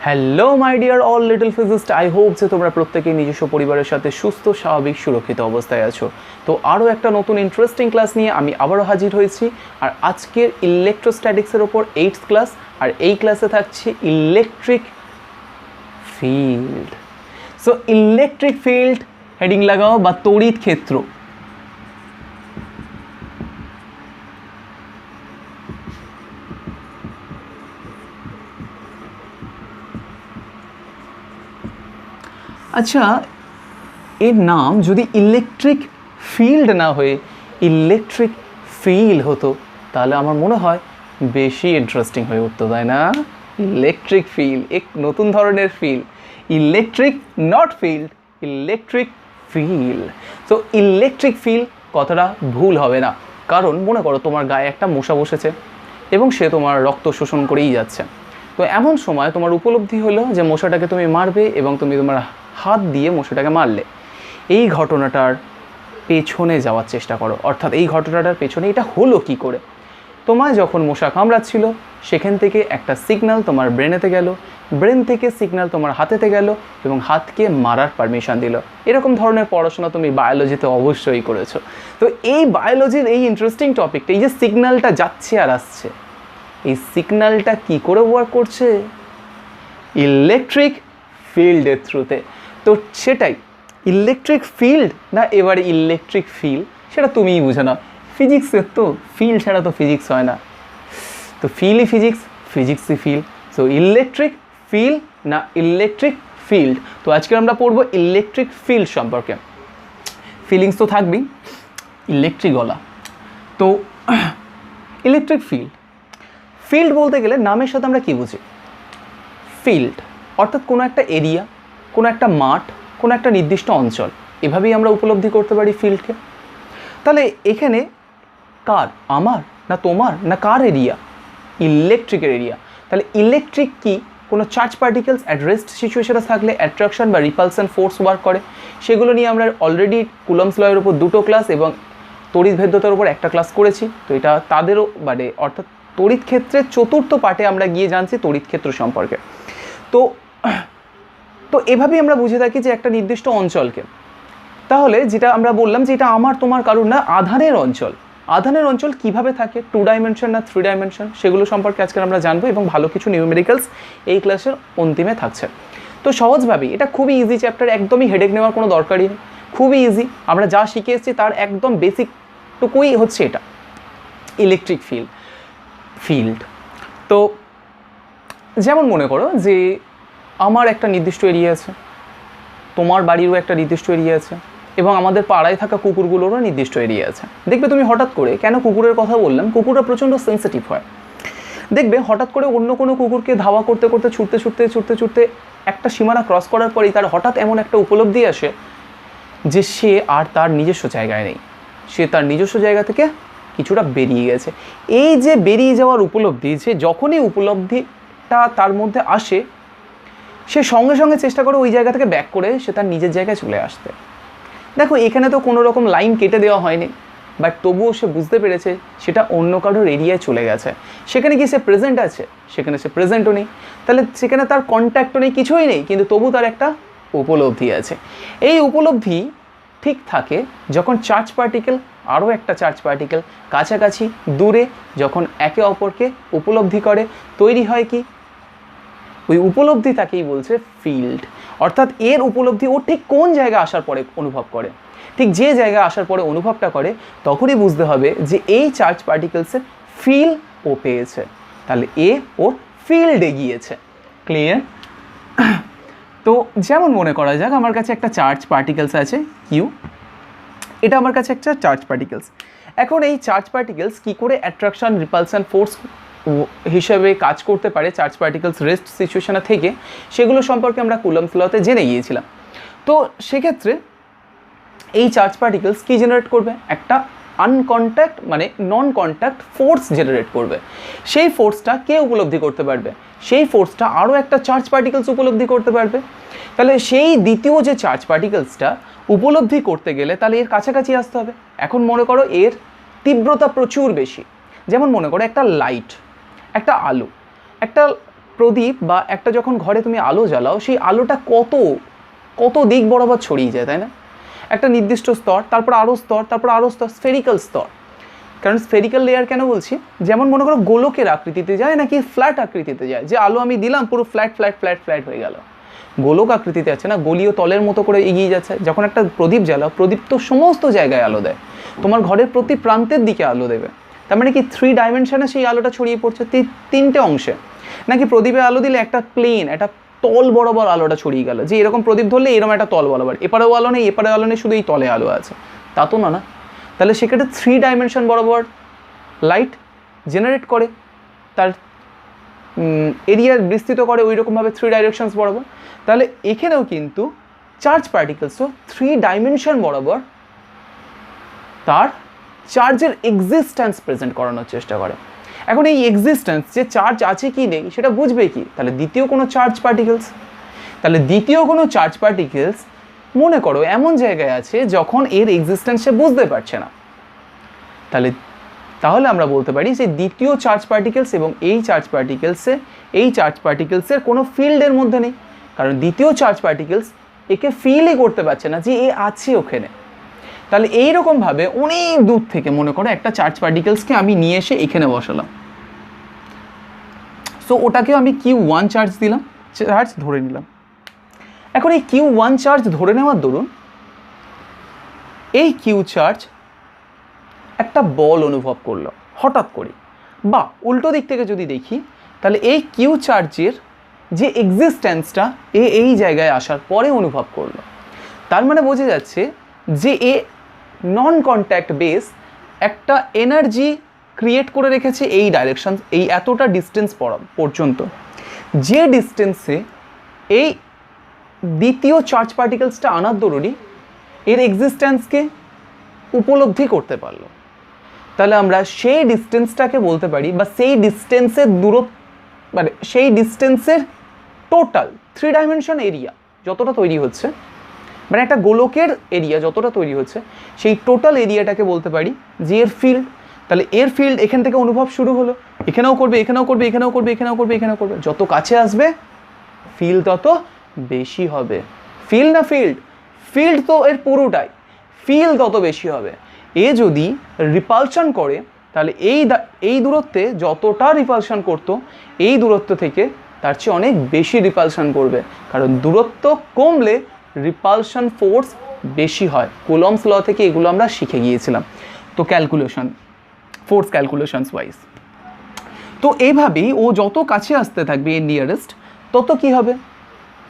Hello my dear all little physicist, I hope যে তোমরা প্রত্যেকেই নিজস্ব পরিবারের সাথে সুস্থ স্বাভাবিক সুরক্ষিত অবস্থায় আছো। তো আরও একটা নতুন ইন্টারেস্টিং ক্লাস নিয়ে আমি আবারও হাজির হয়েছি। আর আজকের ইলেকট্রোস্ট্যাটিক্সের ওপর 8th ক্লাস, আর এই ক্লাসে থাকছে electric field. So electric field heading লাগাও বা তড়িৎ ক্ষেত্র। আচ্ছা, এর নাম যদি ইলেকট্রিক ফিল্ড না হয়ে ইলেকট্রিক ফিল হতো তাহলে আমার মনে হয় বেশি ইন্টারেস্টিং হয়ে উঠতো, তাই না? ইলেকট্রিক ফিল, এক নতুন ধরনের feel. Electric not field, electric feel. তো ইলেকট্রিক ফিল কথাটা ভুল হবে না, কারণ মনে করো তোমার গায়ে একটা মশা বসেছে এবং সে তোমার রক্ত শোষণ করেই যাচ্ছে। তো এমন সময় তোমার উপলব্ধি হলো যে মশাটাকে তুমি মারবে এবং তুমি তোমার হাত দিয়ে মশাটাকে মারলে। এই ঘটনাটার পেছনে যাওয়ার চেষ্টা করো, অর্থাৎ এই ঘটনাটার পেছনে এটা হলো কি করে। তোমায় যখন মশা কামড়াচ্ছিল সেখান থেকে একটা সিগন্যাল তোমার ব্রেনেতে গেল, ব্রেন থেকে সিগন্যাল তোমার হাতেতে গেল এবং হাতকে মারার পারমিশন দিল। এরকম ধরনের পড়াশোনা তুমি বায়োলজিতে অবশ্যই করেছো। তো এই বায়োলজির এই ইন্টারেস্টিং টপিকটা, এই যে সিগন্যালটা যাচ্ছে আর আসছে, এই সিগন্যালটা কি করে ওয়ার্ক করছে? ইলেকট্রিক ফিল্ডের থ্রুতে। তো সেটাই ইলেকট্রিক ফিল্ড না এবারে ইলেকট্রিক ফিল, সেটা তুমিই বুঝে নাও। ফিজিক্সের তো ফিল ছাড়া তো ফিজিক্স হয় না। তো ফিলই ফিজিক্স, ফিজিক্সই ফিল। সো ইলেকট্রিক ফিল না ইলেকট্রিক ফিল্ড। তো আজকে আমরা পড়বো ইলেকট্রিক ফিল্ড সম্পর্কে। ফিলিংস তো থাকবেই, ইলেকট্রিক গলা। তো ইলেকট্রিক ফিল্ড, ফিল্ড বলতে গেলে নামের সাথে আমরা কী বুঝি? ফিল্ড অর্থাৎ কোনো একটা এরিয়া, কোনো একটা মাঠ, কোনো একটা নির্দিষ্ট অঞ্চল, এভাবেই আমরা উপলব্ধি করতে পারি ফিল্ডকে। তাহলে এখানে কার, আমার না তোমার না কার এরিয়া? ইলেকট্রিকের এরিয়া। তাহলে ইলেকট্রিক কি? কোনো চার্জ পার্টিকেলস অ্যাট রেস্ট সিচুয়েশনে থাকলে অ্যাট্রাকশন বা রিপালশন ফোর্স ওয়ার্ক করে। সেগুলো নিয়ে আমরা অলরেডি কুলম্বস লয়ের উপর 2টো ক্লাস এবং তড়িৎ ভেদ্যতার উপর একটা ক্লাস করেছি। তো এটা তাদেরও মানে অর্থাৎ তড়িৎ ক্ষেত্রের 4র্থ পার্টে আমরা গিয়ে জানছি তড়িৎ ক্ষেত্র সম্পর্কে। তো তো এভাবেই আমরা বুঝে থাকি যে একটা নির্দিষ্ট অঞ্চলকে। তাহলে যেটা আমরা বললাম যে এটা আমার তোমার কারণ না, আধানের অঞ্চল। আধানের অঞ্চল কিভাবে থাকে, 2 ডাইমেনশন না 3 ডাইমেনশন, সেগুলো সম্পর্কে আজকে আমরা জানবো এবং ভালো কিছু নিউমেরিক্যালস এই ক্লাসের অন্তিমে থাকছে। তো সহজভাবেই এটা খুবই ইজি চ্যাপ্টার, একদমই হেডেক নেওয়ার কোনো দরকারই নেই, খুবই ইজি। আমরা যা শিখে এসেছি তার একদম বেসিকটুকুই হচ্ছে এটা, ইলেকট্রিক ফিল্ড। তো যেমন মনে করো যে আমার একটা নির্দিষ্ট এরিয়া আছে, তোমার বাড়িরও একটা নির্দিষ্ট এরিয়া আছে এবং আমাদের পাড়ায় থাকা কুকুরগুলোরও নির্দিষ্ট এরিয়া আছে। দেখবে তুমি হঠাৎ করে, কেন কুকুরের কথা বললাম, কুকুররা প্রচণ্ড সেন্সিটিভ হয়। দেখবে হঠাৎ করে অন্য কোনো কুকুরকে ধাওয়া করতে করতে ছুটতে একটা সীমানা ক্রস করার পরেই তার হঠাৎ এমন একটা উপলব্ধি আসে যে সে আর তার নিজস্ব জায়গায় নেই, সে তার নিজস্ব জায়গা থেকে কিছুটা বেরিয়ে গেছে। এই যে বেরিয়ে যাওয়ার উপলব্ধি, যে যখনই উপলব্ধিটা তার মধ্যে আসে সে সঙ্গে সঙ্গে চেষ্টা করে ওই জায়গা থেকে ব্যাক করে সে তার নিজের জায়গায় চলে আসতে। দেখো এখানে তো কোনো রকম লাইন কেটে দেওয়া হয়নি, বাট তবুও সে বুঝতে পেরেছে সেটা অন্য কারোর এরিয়ায় চলে গেছে। সেখানে কি সে প্রেজেন্ট আছে? সেখানে সে প্রেজেন্টও নেই, তাহলে সেখানে তার কন্ট্যাক্টও নেই, কিছুই নেই, কিন্তু তবু তার একটা উপলব্ধি আছে। এই উপলব্ধি ঠিক থাকে যখন চার্জ পার্টিকেল আরও একটা চার্জ পার্টিকেল কাছাকাছি দূরে যখন একে অপরকে উপলব্ধি করে, তৈরি হয় কি? ওই উপলব্ধি তাকেই বলছে ফিল্ড। অর্থাৎ এর উপলব্ধি ও ঠিক কোন জায়গায় আসার পরে অনুভব করে, ঠিক যে জায়গায় আসার পরে অনুভবটা করে তখনই বুঝতে হবে যে এই চার্জ পার্টিকেলসের ফিল ও পেয়েছে, তাহলে এ ওর ফিল্ডে গিয়েছে। ক্লিয়ার? তো যেমন মনে করা যাক আমার কাছে একটা চার্জ পার্টিকেলস আছে কিউ, এটা আমার কাছে একটা চার্জ পার্টিকেলস। এখন এই চার্জ পার্টিকেলস কী করে অ্যাট্রাকশন রিপালশন ফোর্স হিসেবে কাজ করতে পারে চার্জ পার্টিকেলস রেস্ট সিচুয়েশনে থেকে, সেগুলো সম্পর্কে আমরা কুলম্বস লতে জেনে গিয়েছিলাম। তো সেক্ষেত্রে এই চার্জ পার্টিকেলস কী জেনারেট করবে? একটা আনকন্ট্যাক্ট মানে নন কন্ট্যাক্ট ফোর্স জেনারেট করবে। সেই ফোর্সটা কে উপলব্ধি করতে পারবে? সেই ফোর্সটা আরও একটা চার্জ পার্টিকেলস উপলব্ধি করতে পারবে। তাহলে সেই দ্বিতীয় যে চার্জ পার্টিকেলসটা উপলব্ধি করতে গেলে তাহলে এর কাছাকাছি আসতে হবে। এখন মনে করো এর তীব্রতা প্রচুর বেশি। যেমন মনে করো একটা লাইট, একটা আলো, একটা প্রদীপ বা একটা যখন ঘরে তুমি আলো জ্বালাও, সেই আলোটা কত কত দিক বরাবর ছড়িয়ে যায়, তাই না? একটা নির্দিষ্ট স্তর, তারপর আরও স্তর, তারপর আরও স্তর, স্ফেরিক্যাল স্তর। কারণ স্ফেরিক্যাল লেয়ার কেন বলছি, যেমন মনে করো গোলকের আকৃতিতে যায় নাকি ফ্ল্যাট আকৃতিতে যায়, যে আলো আমি দিলাম পুরো ফ্ল্যাট ফ্ল্যাট ফ্ল্যাট ফ্ল্যাট হয়ে গেল। গোলক আকৃতিতে আছে না, গলীয় তলের মতো করে এগিয়ে যাচ্ছে। যখন একটা প্রদীপ জ্বালাও, প্রদীপ তো সমস্ত জায়গায় আলো দেয়, তোমার ঘরের প্রতি প্রান্তের দিকে আলো দেবে। তার মানে কি 3 ডাইমেনশনে সেই আলোটা ছড়িয়ে পড়ছে 3টে অংশে। নাকি প্রদীপে আলো দিলে একটা প্লেন, একটা তল বরাবর আলোটা ছড়িয়ে গেল, যে এরকম প্রদীপ ধরলে এরকম একটা তল বরাবর, এপারেও আলো নেই এপারে আলো নেই, শুধু এই তলে আলো আছে, তা তো না। তাহলে সেক্ষেত্রে 3 ডাইমেনশন বরাবর লাইট জেনারেট করে, তার এরিয়া বিস্তৃত করে ওই রকমভাবে 3 ডাইরেকশনস বরাবর। তাহলে এখানেও কিন্তু চার্জ পার্টিকেলসও 3 ডাইমেনশন বরাবর তার চার্জের এক্সিস্ট্যান্স প্রেজেন্ট করানোর চেষ্টা করে। এখন এই এক্সিস্ট্যান্স, যে চার্জ আছে কি নেই সেটা বুঝবে কি? তাহলে দ্বিতীয় কোনো চার্জ পার্টিকেলস। তাহলে দ্বিতীয় কোনো চার্জ পার্টিকেলস মনে করো এমন জায়গায় আছে যখন এর এক্সিস্ট্যান্স সে বুঝতে পারছে না, তাহলে আমরা বলতে পারি যে দ্বিতীয় চার্জ পার্টিকেলস এবং এই চার্জ পার্টিকেলসের কোনো ফিল্ডের মধ্যে নেই, কারণ দ্বিতীয় চার্জ পার্টিকেলস একে ফিলই করতে পারছে না যে এ আছে ওখানে। তাহলে এইরকমভাবে অনেক দূর থেকে মনে করো একটা চার্জ পার্টিকেলসকে আমি নিয়ে এসে এখানে বসালাম, সো ওটাকে আমি Q1 চার্জ দিলাম, চার্জ ধরে নিলাম। এখন এই Q1 চার্জ ধরে নেওয়ার দরুন এই Q চার্জ একটা বল অনুভব করলো হঠাৎ করে, বা উল্টো দিক থেকে যদি দেখি তাহলে এই Q চার্জের যে এক্সিস্ট্যান্সটা এই জায়গায় আসার পরে অনুভব করলো। তার মানে বোঝা যাচ্ছে যে এ নন কন্ট্যাক্ট বেস একটা এনার্জি ক্রিয়েট করে রেখেছে এই ডাইরেকশন, এই এতটা ডিস্টেন্স পর্যন্ত, যে ডিস্টেন্সে এই দ্বিতীয় চার্জ পার্টিকেলসটা আনার দরুনই এর এক্সিস্ট্যান্সকে উপলব্ধি করতে পারলো। তাহলে আমরা সেই ডিস্টেন্সটাকে বলতে পারি, বা সেই ডিস্টেন্সের দূরত্ব, মানে সেই ডিস্টেন্সের টোটাল 3 ডাইমেনশন এরিয়া যতটা তৈরি হচ্ছে, মানে একটা গোলকের এরিয়া যতটা তৈরি হচ্ছে, সেই টোটাল এরিয়াটাকে বলতে পারি যে এর ফিল্ড। তাহলে এর ফিল্ড এখান থেকে অনুভব শুরু হলো, এখানেও করবে, এখানেও করবে, এখানেও করবে, এখানেও করবে, এখানেও করবে, যত কাছে আসবে ফিল্ড তত বেশি হবে। ফিল্ড না ফিল্ড, ফিল্ড তো এর পুরোটাই, ফিল্ড তত বেশি হবে। এ যদি রিপালশন করে তাহলে এই দূরত্বে যতটা রিপালশন করতো এই দূরত্ব থেকে তার চেয়ে অনেক বেশি রিপালশন করবে, কারণ দূরত্ব কমলে রিপালশন ফোর্স বেশি হয়। কুলম্বস ল থেকে এগুলো আমরা শিখে গিয়েছিলাম, তো ক্যালকুলেশন, ফোর্স ক্যালকুলেশনস ওয়াইজ। তো এইভাবেই ও যত কাছে আসতে থাকবে এর নিয়ারেস্ট, তত কি হবে?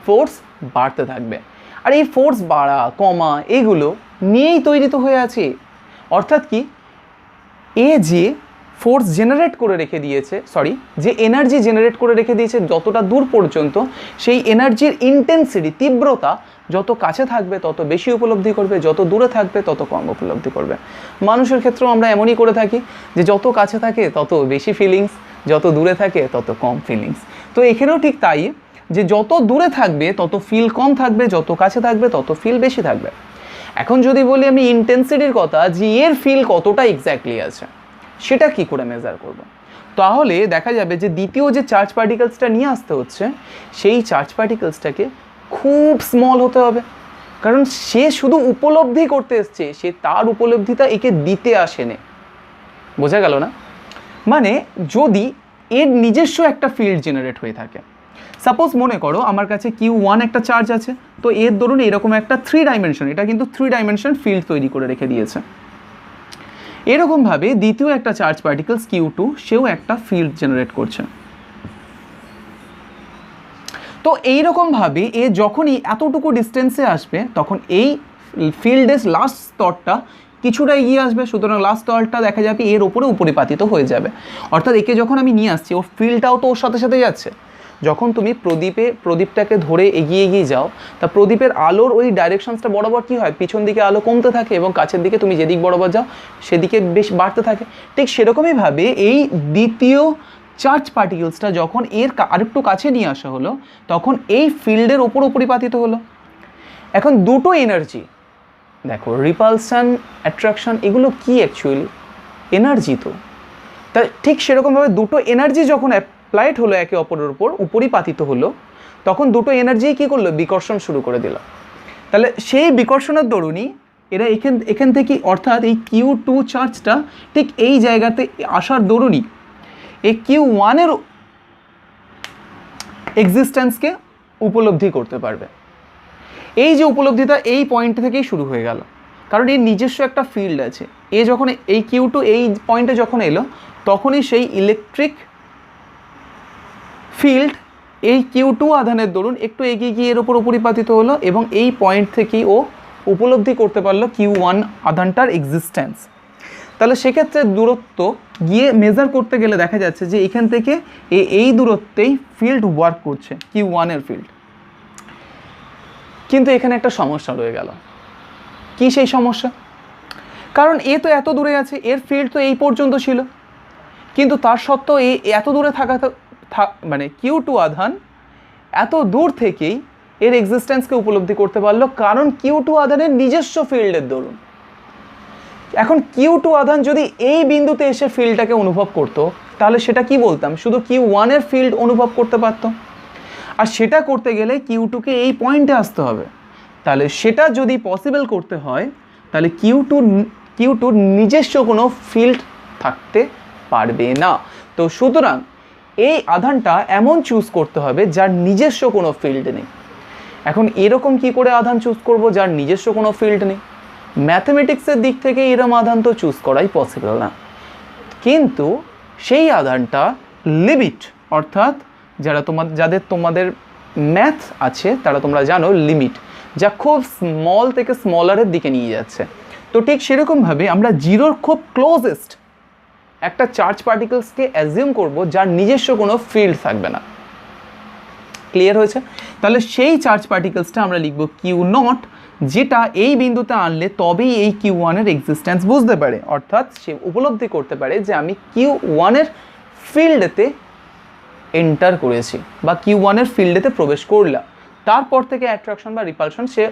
ফোর্স বাড়তে থাকবে। আর এই ফোর্স বাড়া কমা এগুলো নিয়েই তৈরি তো হয়ে আছে। অর্থাৎ কি, এ যে ফোর্স জেনারেট করে রেখে দিয়েছে, যে এনার্জি জেনারেট করে রেখে দিয়েছে যতটা দূর পর্যন্ত, সেই এনার্জির ইন্টেন্সিটি, তীব্রতা যত কাছে থাকবে তত বেশি উপলব্ধি করবে, যত দূরে থাকবে তত কম উপলব্ধি করবে। মানুষের ক্ষেত্রেও আমরা এমনই করে থাকি যে যত কাছে থাকে তত বেশি ফিলিংস, যত দূরে থাকে তত কম ফিলিংস। তো এখানেও ঠিক তাই, যে যত দূরে থাকবে তত ফিল কম থাকবে, যত কাছে থাকবে তত ফিল বেশি থাকবে। এখন যদি বলি আমি ইন্টেন্সিটির কথা, যে এর ফিল কতটা এক্স্যাক্টলি আছে সেটা কি করে মেজার করব, তাহলে দেখা যাবে যে দ্বিতীয় যে চার্জ পার্টিকেলসটা নিয়ে আসতে হচ্ছে সেই চার্জ পার্টিকেলসটাকে খুব স্মল হতে হবে, কারণ সে শুধু উপলব্ধি করতে এসছে, সে তার উপলব্ধিটা একে দিতে আসেনি। বোঝা গেল না? মানে যদি এর নিজস্ব একটা ফিল্ড জেনারেট হয়ে থাকে, সাপোজ মনে করো আমার কাছে Q1 একটা চার্জ আছে, তো এর ধরুন এরকম একটা 3 ডাইমেনশন, এটা কিন্তু 3 ডাইমেনশন ফিল্ড তৈরি করে রেখে দিয়েছে। এরকমভাবে দ্বিতীয় একটা চার্জ পার্টিকেলস Q2 সেও একটা ফিল্ড জেনারেট করছে। তো এইরকমভাবে এ যখনই এতটুকু ডিস্টেন্সে আসবে তখন এই ফিল্ডের লাস্ট স্তরটা কিছুটা এগিয়ে আসবে, সুতরাং লাস্ট স্তরটা দেখা যাবে এর ওপরে উপরিপাতিত হয়ে যাবে। অর্থাৎ একে যখন আমি নিয়ে আসছি ওর ফিল্ডটাও তো ওর সাথে সাথে যাচ্ছে। যখন তুমি প্রদীপটাকে ধরে এগিয়ে যাও, তা প্রদীপের আলোর ওই ডাইরেকশনসটা বরাবর কী হয়, পিছন দিকে আলো কমতে থাকে এবং কাছের দিকে তুমি যেদিক বরাবর যাও সেদিকে বেশ বাড়তে থাকে। ঠিক সেরকমইভাবে এই দ্বিতীয় চার্জ পার্টিকেলসটা যখন এর আরেকটু কাছে নিয়ে আসা হলো তখন এই ফিল্ডের ওপর উপরিপাতিত হলো। এখন দুটো এনার্জি, দেখো রিপালশন, অ্যাট্রাকশন, এগুলো কি অ্যাকচুয়ালি এনার্জি। তো তা ঠিক সেরকমভাবে দুটো এনার্জি যখন অ্যাপ্লাইড হলো একে অপরের উপর, উপরই পাতিত হলো, তখন দুটো এনার্জি কী করলো, বিকর্ষণ শুরু করে দিল। তাহলে সেই বিকর্ষণের দরুনই এরা এখান থেকে, অর্থাৎ এই Q2 চার্জটা ঠিক এই জায়গাতে আসার দরুনই এই Q1-এর এক্সিস্টেন্সকে উপলব্ধি করতে পারবে। এই যে উপলব্ধিটা এই পয়েন্ট থেকেই শুরু হয়ে গেল, কারণ এর নিজস্ব একটা ফিল্ড আছে। এ যখন এই Q2 এই পয়েন্টে যখন এলো, তখনই সেই ইলেকট্রিক ফিল্ড এই Q2 আধানের দরুন একটু এগিয়ে গিয়ে এর উপর পরিপাতিত হলো, এবং এই পয়েন্ট থেকেই ও উপলব্ধি করতে পারলো Q1 আধানটার এক্সিস্টেন্স। তাহলে সেক্ষেত্রে দূরত্ব গিয়ে মেজার করতে গেলে দেখা যাচ্ছে যে এখান থেকে এই দূরত্বেই ফিল্ড ওয়ার্ক করছে, Q1-এর ফিল্ড। কিন্তু এখানে একটা সমস্যা রয়ে গেল। কি সেই সমস্যা? কারণ এ তো এত দূরে আছে, এর ফিল্ড তো এই পর্যন্ত ছিল, কিন্তু তার সত্ত্বেও এত দূরে থাকা মানে Q2 আধান এত দূর থেকেই এর এক্সিস্টেন্সকে উপলব্ধি করতে পারলো, কারণ Q2 আধানের নিজস্ব ফিল্ডের দরুন। এখন Q2 আধান যদি এই বিন্দুতে এসে ফিল্ডটাকে অনুভব করতো, তাহলে সেটা কি বলতাম, শুধু Q1-এর ফিল্ড অনুভব করতে পারতো। আর সেটা করতে গেলে Q2-কে এই পয়েন্টে আসতে হবে। তাহলে সেটা যদি পসিবল করতে হয়, তাহলে Q2 নিজস্ব কোনো ফিল্ড থাকতে পারবে না। তো সুতরাং এই আধানটা এমন চুজ করতে হবে যার নিজস্ব কোনো ফিল্ড নেই। এখন এরকম কি করে আধান চুজ করব যার নিজস্ব কোনো ফিল্ড নেই? ম্যাথমেটিক্সের দিক থেকে এরকম আধান তো চুজ করাই পসিবল না, কিন্তু সেই আধানটা লিমিট, অর্থাৎ যাদের তোমাদের ম্যাথ আছে তারা তোমরা জানো লিমিট, যা খুব স্মল থেকে স্মলারের দিকে নিয়ে যাচ্ছে। তো ঠিক সেরকমভাবে আমরা জিরোর খুব ক্লোজেস্ট একটা চার্জ পার্টিকেলসকে অ্যাজিউম করব যার নিজস্ব কোনো ফিল্ড থাকবে না। ক্লিয়ার হয়েছে? তাহলে সেই চার্জ পার্টিকেলসটা আমরা লিখব Q0, যেটা এই বিন্দুতে আনলে তবেই এই Q1-এর এক্সিস্টেন্স বুঝতে পারে, অর্থাৎ সে উপলব্ধি করতে পারে যে আমি Q1-এর ফিল্ডেতে এন্টার করেছি বা Q1-এর ফিল্ডেতে প্রবেশ করলাম। তারপর থেকে অ্যাট্রাকশন বা রিপালশন সে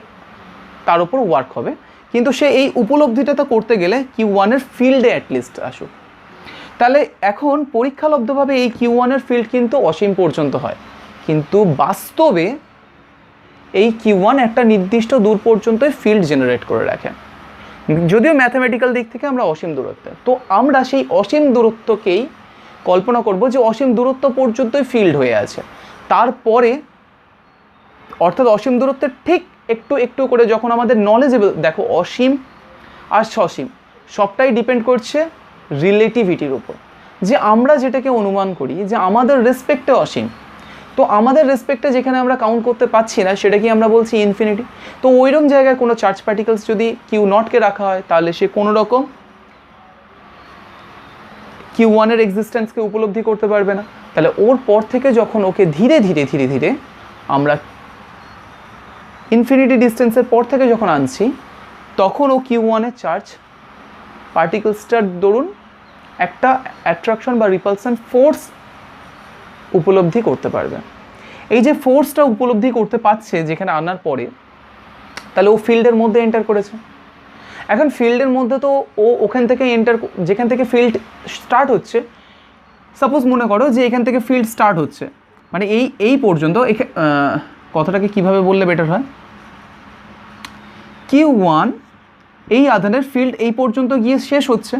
তার উপর ওয়ার্ক হবে, কিন্তু সে এই উপলব্ধিটা তো করতে গেলে Q1-এর ফিল্ডে অ্যাটলিস্ট আসুক। তাহলে এখন পরীক্ষালব্ধভাবে এই Q1-এর ফিল্ড কিন্তু অসীম পর্যন্ত হয়, কিন্তু বাস্তবে এই Q1 একটা নির্দিষ্ট দূর পর্যন্তই ফিল্ড জেনারেট করে রাখে, যদিও ম্যাথমেটিক্যাল দিক থেকে আমরা অসীম দূরত্বে। তো আমরা সেই অসীম দূরত্বকেই কল্পনা করব যে অসীম দূরত্ব পর্যন্তই ফিল্ড হয়ে আছে, তারপরে অর্থাৎ অসীম দূরত্বের ঠিক একটু একটু করে যখন আমাদের নলেজেবল, দেখো অসীম আর সসীম সবটাই ডিপেন্ড করছে রিলেটিভিটির উপর, যে আমরা যেটাকে অনুমান করি যে আমাদের রেসপেক্টে অসীম, তো আমাদের রেসপেক্টে যেখানে আমরা কাউন্ট করতে পারছি না সেটা কি আমরা বলছি ইনফিনিটি। তো ওইরকম জায়গায় কোনো চার্জ পার্টিকেলস যদি Q0-কে রাখা হয়, তাহলে সে কোনো রকম Q1-এর এক্সিস্টেন্সকে উপলব্ধি করতে পারবে না। তাহলে ওর পর থেকে যখন ওকে ধীরে ধীরে ধীরে ধীরে আমরা ইনফিনিটি ডিস্টেন্সের পর থেকে যখন আনছি, তখন ও Q1-এর চার্জ পার্টিকেলসটার দরুন একটা অ্যাট্রাকশন বা রিপালশন ফোর্স উপলব্ধি করতে পারবে। এই যে ফোর্সটা উপলব্ধি করতে পারছে যেখানে আনার পরে, তাহলে ও ফিল্ডের মধ্যে এন্টার করেছে। এখন ফিল্ডের মধ্যে তো ও ওখান থেকে যেখান থেকে ফিল্ড স্টার্ট হচ্ছে, সাপোজ মনে করো যে এখান থেকে ফিল্ড স্টার্ট হচ্ছে, মানে এই পর্যন্ত, কথাটাকে কিভাবে বললে বেটার হয়, Q1 এই আধানের ফিল্ড এই পর্যন্ত গিয়ে শেষ হচ্ছে,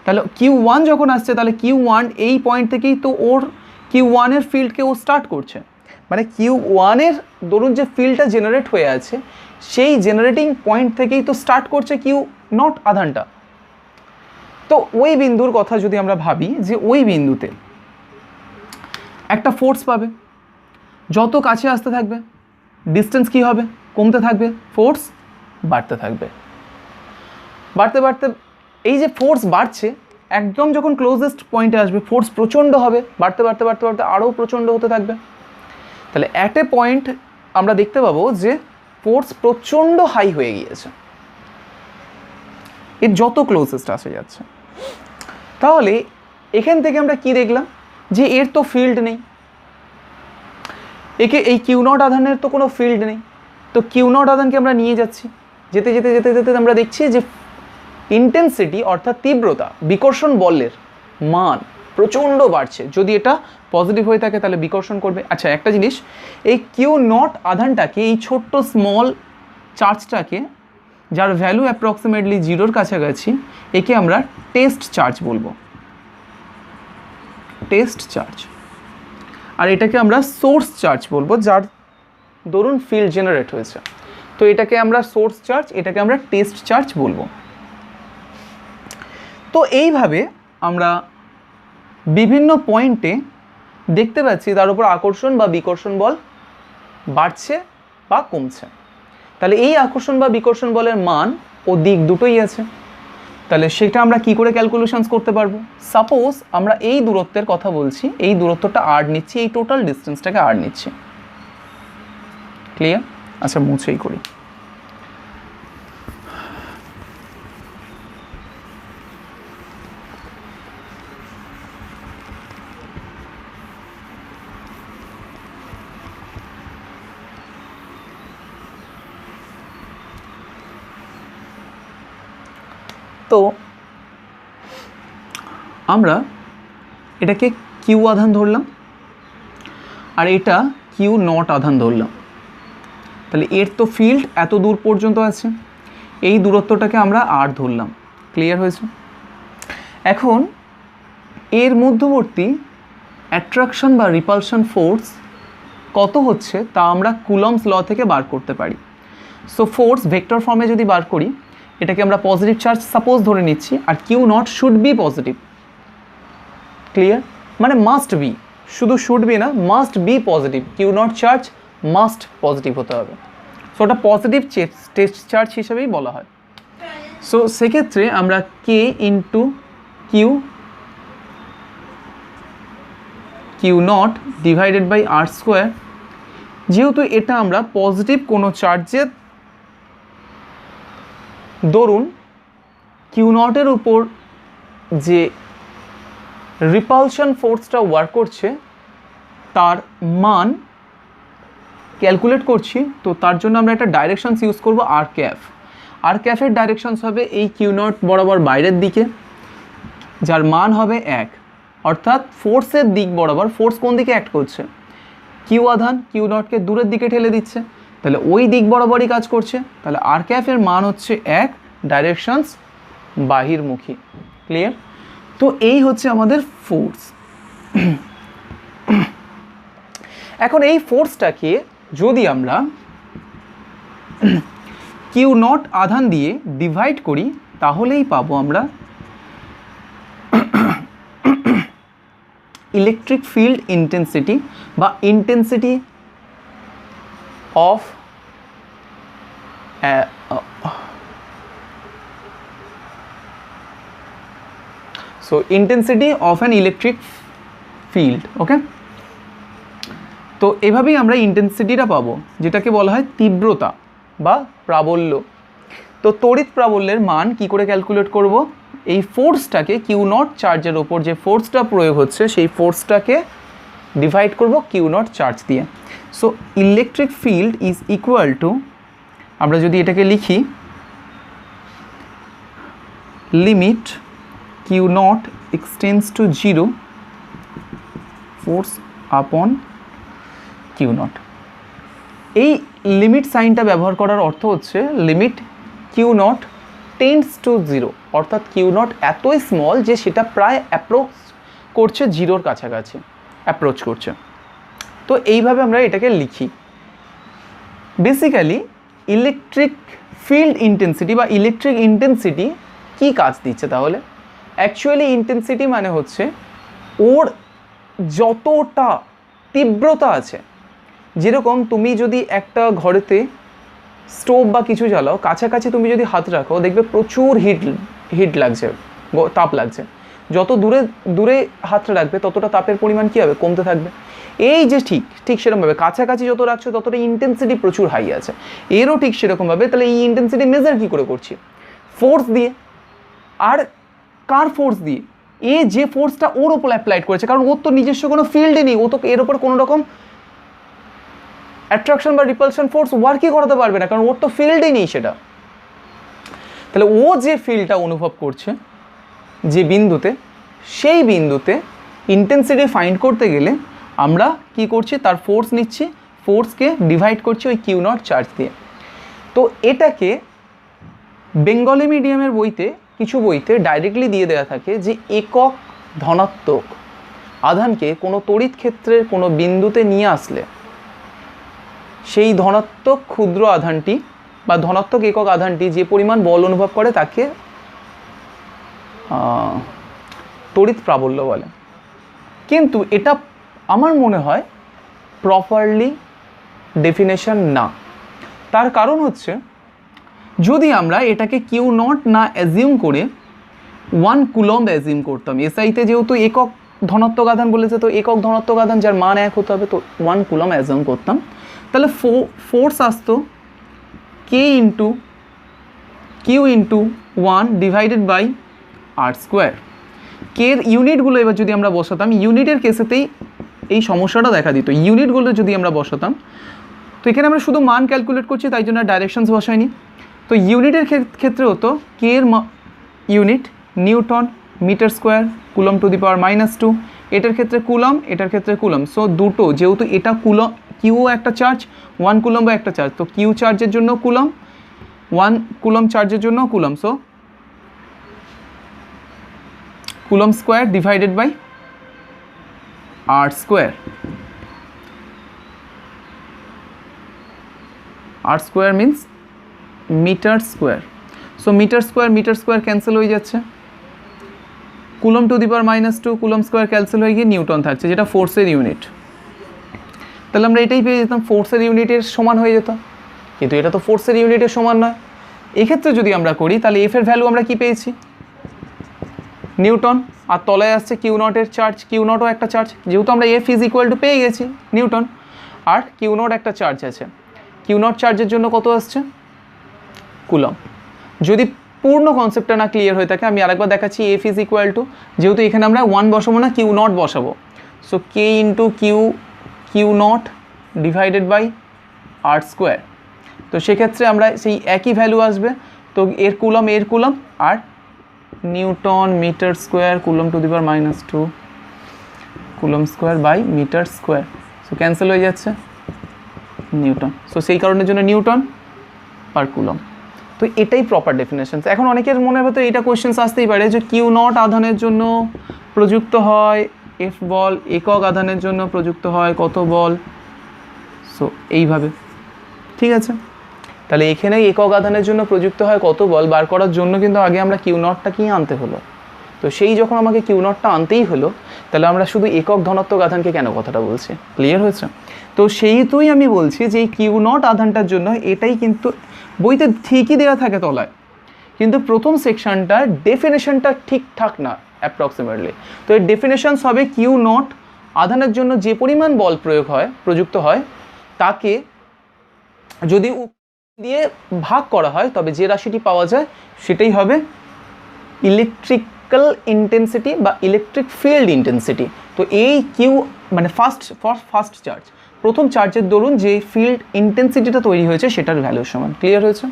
তাহলে Q1 যখন আসছে তাহলে Q1 এই পয়েন্ট থেকেই তো ওর Q1-এর ফিল্ডকে ও স্টার্ট করছে, মানে Q1-এর ধরুন যে ফিল্ডটা জেনারেট হয়ে আছে সেই জেনারেটিং পয়েন্ট থেকেই তো স্টার্ট করছে Q0 আধানটা। তো ওই বিন্দুর কথা যদি আমরা ভাবি যে ওই বিন্দুতে একটা ফোর্স পাবে, যত কাছে আসতে থাকবে ডিস্টেন্স কী হবে, কমতে থাকবে, ফোর্স বাড়তে থাকবে, বাড়তে বাড়তে এই যে ফোর্স বাড়ছে একদম যখন ক্লোজেস্ট পয়েন্টে আসবে ফোর্স প্রচণ্ড হবে, বাড়তে বাড়তে বাড়তে বাড়তে আরও প্রচণ্ড হতে থাকবে। তাহলে অ্যাট এ পয়েন্ট আমরা দেখতে পাবো যে ফোর্স প্রচণ্ড হাই হয়ে গিয়েছে, এর যত ক্লোজেস্ট আসে যাচ্ছে। তাহলে এখান থেকে আমরা কি দেখলাম যে এর তো ফিল্ড নেই, এই Q0 আধানের তো কোনো ফিল্ড নেই। তো Q0 আধানকে আমরা নিয়ে যাচ্ছি, যেতে যেতে যেতে যেতে আমরা দেখছি যে ইন্টেন্সিটি অর্থাৎ তীব্রতা, বিকর্ষণ বলের মান প্রচণ্ড বাড়ছে, যদি এটা পজিটিভ হয়ে থাকে তাহলে বিকর্ষণ করবে। আচ্ছা একটা জিনিস, এই কিউ নট আধানটাকে, এই ছোট্ট স্মল চার্জটাকে যার ভ্যালু অ্যাপ্রক্সিমেটলি জিরোর কাছাকাছি, একে আমরা টেস্ট চার্জ বলবো, টেস্ট চার্জ। আর এটাকে আমরা সোর্স চার্জ বলবো, যার ধরুন ফিল্ড জেনারেট হয়েছে। তো এটাকে আমরা সোর্স চার্জ, এটাকে আমরা টেস্ট চার্জ বলবো। তো এইভাবে আমরা বিভিন্ন পয়েন্টে দেখতে পাচ্ছি তার উপর আকর্ষণ বা বিকর্ষণ বল বাড়ছে বা কমছে। তাহলে এই আকর্ষণ বা বিকর্ষণ বলের মান ও দিক দুটোই আছে। তাহলে সেটা আমরা কি করে ক্যালকুলেশনস করতে পারবো? সাপোজ আমরা এই দূরত্বের কথা বলছি, এই দূরত্বটা আর নিচ্ছি, এই টোটাল ডিস্টেন্সটাকে আর নিচ্ছি। ক্লিয়ার? আচ্ছা মুছেই করি। তো আমরা এটাকে কিউ আধান ধরলাম আর এটা কিউ নট আধান ধরলাম। তাহলে এর তো ফিল্ড এত দূর পর্যন্ত আছে, এই দূরত্বটাকে আমরা আর ধরলাম। ক্লিয়ার হয়েছে? এখন এর মধ্যবর্তী অ্যাট্রাকশন বা রিপালশন ফোর্স কত হচ্ছে তা আমরা কুলম্বস ল থেকে বার করতে পারি। সো ফোর্স ভেক্টর ফর্মে যদি বার করি, এটাকে আমরা পজিটিভ চার্জ সাপোজ ধরে নিচ্ছি, আর q naught should be positive. Clear? মানে মাস্ট বি, শুধু শুড বি না, must be positive. Q not charge must positive হতে হবে। সো ওটা পজিটিভ টেস্ট চার্জ হিসেবেই বলা হয়। সো সেক্ষেত্রে আমরা k into Q not divided by R square, যেহেতু এটা আমরা পজিটিভ কোনো চার্জের ধরুন কিউ নটের উপর যে রিপালশন ফোর্সটা ওয়ার্ক করছে তার মান ক্যালকুলেট করছি, তো তার জন্য আমরা একটা ডাইরেকশনস ইউজ করব আর ক্যাফ। আর ক্যাফের ডাইরেকশনস হবে এই কিউ নট বরাবর বাইরের দিকে, যার মান হবে 1, অর্থাৎ ফোর্সের দিক বরাবর। ফোর্স কোন দিকে অ্যাক্ট করছে? কিউ আধান কিউ নটকে দূরের দিকে ঠেলে দিচ্ছে, তাহলে ওই দিক বরাবরই কাজ করছে। তাহলে আর ক্যাফের মান হচ্ছে 1, ডাইরেকশনস বাহির্মুখী। ক্লিয়ার? তো এই হচ্ছে আমাদের ফোর্স। এখন এই ফোর্সটাকে যদি আমরা কিউ নট আধান দিয়ে ডিভাইড করি, তাহলেই পাবো আমরা ইলেকট্রিক ফিল্ড ইন্টেন্সিটি বা intensity of so intensity of an electric field. ওকে, তো এভাবেই আমরা ইন্টেন্সিটিটা পাবো, যেটাকে বলা হয় তীব্রতা বা প্রাবল্য। তো তড়িৎ প্রাবল্যের মান কি করে ক্যালকুলেট করব? এই ফোর্সটাকে কিউ নট চার্জের ওপর যে ফোর্সটা প্রয়োগ হচ্ছে সেই ফোর্সটাকে ডিভাইড করব কিউ নট চার্জ দিয়ে। So electric field is equal to, আমরা যদি এটাকে লিখি, limit Q nought extends to 0 force upon Q nought. এই লিমিট সাইনটা ব্যবহার করার অর্থ হচ্ছে limit Q nought tends to 0, অর্থাৎ কিউ নট এতই স্মল যে সেটা প্রায় অ্যাপ্রোচ করছে 0-র কাছাকাছি অ্যাপ্রোচ করছে। তো এইভাবে আমরা এটাকে লিখি। বেসিক্যালি ইলেকট্রিক ফিল্ড ইন্টেন্সিটি বা ইলেকট্রিক ইন্টেন্সিটি কী কাজ দিচ্ছে তাহলে? অ্যাকচুয়ালি ইন্টেন্সিটি মানে হচ্ছে ওর যতটা তীব্রতা আছে। যেরকম তুমি যদি একটা ঘরেতে স্টোভ বা কিছু জ্বালাও, কাছাকাছি তুমি যদি হাত রাখো দেখবে প্রচুর হিট লাগছে, তাপ লাগছে। যত দূরে হাতটা রাখবে ততটা তাপের পরিমাণ কী হবে? কমতে থাকবে। এই যে ঠিক সেরকমভাবে কাছাকাছি যত রাখছো ততটা ইন্টেন্সিটি প্রচুর হাই আছে। এরও ঠিক সেরকমভাবে তাহলে এই ইন্টেন্সিটি মেজার কী করে করছি? ফোর্স দিয়ে। আর কার ফোর্স দিয়ে? এ যে ফোর্সটা ওর ওপর অ্যাপ্লাইড করেছে, কারণ ওর তো নিজস্ব কোনো ফিল্ডে নেই, ও তো এর ওপর কোনো রকম অ্যাট্রাকশন বা রিপালশন ফোর্স ওয়ার্কই করাতে পারবে না, কারণ ওর তো ফিল্ডেই নেই সেটা। তাহলে ও যে ফিল্ডটা অনুভব করছে যে বিন্দুতে, সেই বিন্দুতে ইন্টেন্সিটি ফাইন্ড করতে গেলে আমরা কি করছি, তার ফোর্স নিচ্ছি, ফোর্সকে ডিভাইড করছি ওই কিউ নট চার্জ দিয়ে। তো এটাকে বেঙ্গলি মিডিয়ামের বইতে, কিছু বইতে ডাইরেক্টলি দিয়ে দেওয়া থাকে যে একক ধনাত্মক আধানকে কোনো তড়িৎ ক্ষেত্রের কোনো বিন্দুতে নিয়ে আসলে সেই ধনাত্মক ক্ষুদ্র আধানটি বা ধনাত্মক একক আধানটি যে পরিমাণ বল অনুভব করে তাকে তড়িৎ প্রাবল্য বলে। কিন্তু এটা আমার মনে হয় প্রপারলি ডেফিনেশন না। তার কারণ হচ্ছে, যদি আমরা এটাকে কিউ নট না অ্যাজিউম করে 1 কুলম্ব অ্যাজিউম করতাম, এসআইতে যেহেতু একক ধনাত্মক আধান বলেছে, তো একক ধনাত্মক আধান যার মান 1 হতে হবে, তো 1 কুলম্ব অ্যাজিউম করতাম, তাহলে ফোর্স আসতো k into q into 1 divided by R square. কের ইউনিটগুলো এবার যদি আমরা বসাতাম, ইউনিটের কেসেতেই এই সমস্যাটা দেখা দিত। ইউনিটগুলো যদি আমরা বসাতাম, তো এখানে আমরা শুধু মান ক্যালকুলেট করছি, তাই জন্য ডাইরেকশনস বসাইনি। তো ইউনিটের ক্ষেত্রে হতো কে এর unit newton metre square coulomb to the power -2, এটার ক্ষেত্রে কুলম, এটার ক্ষেত্রে কুলম। সো দুটো, যেহেতু এটা কুলম, কিউ একটা চার্জ, 1 কুলম বা একটা চার্জ, তো কিউ চার্জের জন্য কুলম, 1 কুলম চার্জের জন্য coulomb. So coulomb square divided by R square. R square means metre square. So metre square cancel হয়ে যাচ্ছে, coulomb to the power -2 coulomb square cancel হয়ে গিয়ে নিউটন থাকছে, যেটা ফোর্সের ইউনিট। তাহলে আমরা এটাই পেয়ে যেতাম, ফোর্সের ইউনিটের সমান হয়ে যেত। কিন্তু এটা তো ফোর্সের ইউনিটের সমান নয়। এক্ষেত্রে যদি আমরা করি, তাহলে এফ এর ভ্যালু আমরা কি পেয়েছি, নিউটন, আর তলায় আসছে কিউ নটের চার্জ, কিউ নটও একটা চার্জ, যেহেতু আমরা এফ ইজ ইকুয়াল টু পেয়ে গেছি নিউটন, আর কিউ নট একটা চার্জ আছে, কিউ নট চার্জের জন্য কত আসছে, কুলম। যদি পূর্ণ কনসেপ্টটা না ক্লিয়ার হয়ে থাকে, আমি আরেকবার দেখাচ্ছি। এফ ইজ ইকুয়াল টু, যেহেতু এখানে আমরা 1 বসাবো না, কিউ নট বসাবো, so K into Q not divided by R square. তো সেক্ষেত্রে আমরা সেই একই ভ্যালু আসবে, তো এর কুলম আর newton metre square coulomb to the power -2 coulomb square by metre square. So cancel হয়ে যাচ্ছে নিউটন। সো সেই কারণের জন্য নিউটন পার কুলম। তো এটাই প্রপার ডেফিনেশন। এখন অনেকের মনের ভেতরে এটা কোয়েশ্চেন্স আসতেই পারে যে কিউ নট আধানের জন্য প্রযুক্ত হয় এফ বল, একক আধানের জন্য প্রযুক্ত হয় কত বল। সো এইভাবে, ঠিক আছে। তাহলে এখানে একক আধানের জন্য প্রযুক্ত হয় কত বল বার করার জন্য কিন্তু আগে আমরা কিউ নটটা কি আনতে হলো। তো সেই যখন আমাকে কিউ নটটা আনতেই হলো, তাহলে আমরা শুধু একক ধনাত্মক আধানকে কেন কথাটা বলছি, ক্লিয়ার হয়েছে? তো সেইতুই আমি বলছি যে এই কিউ নট আধানটার জন্য এটাই কিন্তু বইতে ঠিকই দেওয়া থাকে তলায়, কিন্তু প্রথম সেকশনটার ডেফিনেশনটা ঠিকঠাক না অ্যাপ্রক্সিমেটলি। তো এর ডেফিনেশনস হবে কিউ নট আধানের জন্য যে পরিমাণ বল প্রযুক্ত হয় তাকে যদি দিয়ে ভাগ করা হয়, তবে যে রাশিটি পাওয়া যায় সেটাই হবে ইলেকট্রিক্যাল ইন্টেন্সিটি বা ইলেকট্রিক ফিল্ড ইন্টেন্সিটি। তো এই কিউ মানে ফার্স্ট চার্জ, প্রথম চার্জের দরুন যে ফিল্ড ইন্টেন্সিটিটা তৈরি হয়েছে সেটার ভ্যালুর সমান। ক্লিয়ার হয়েছে?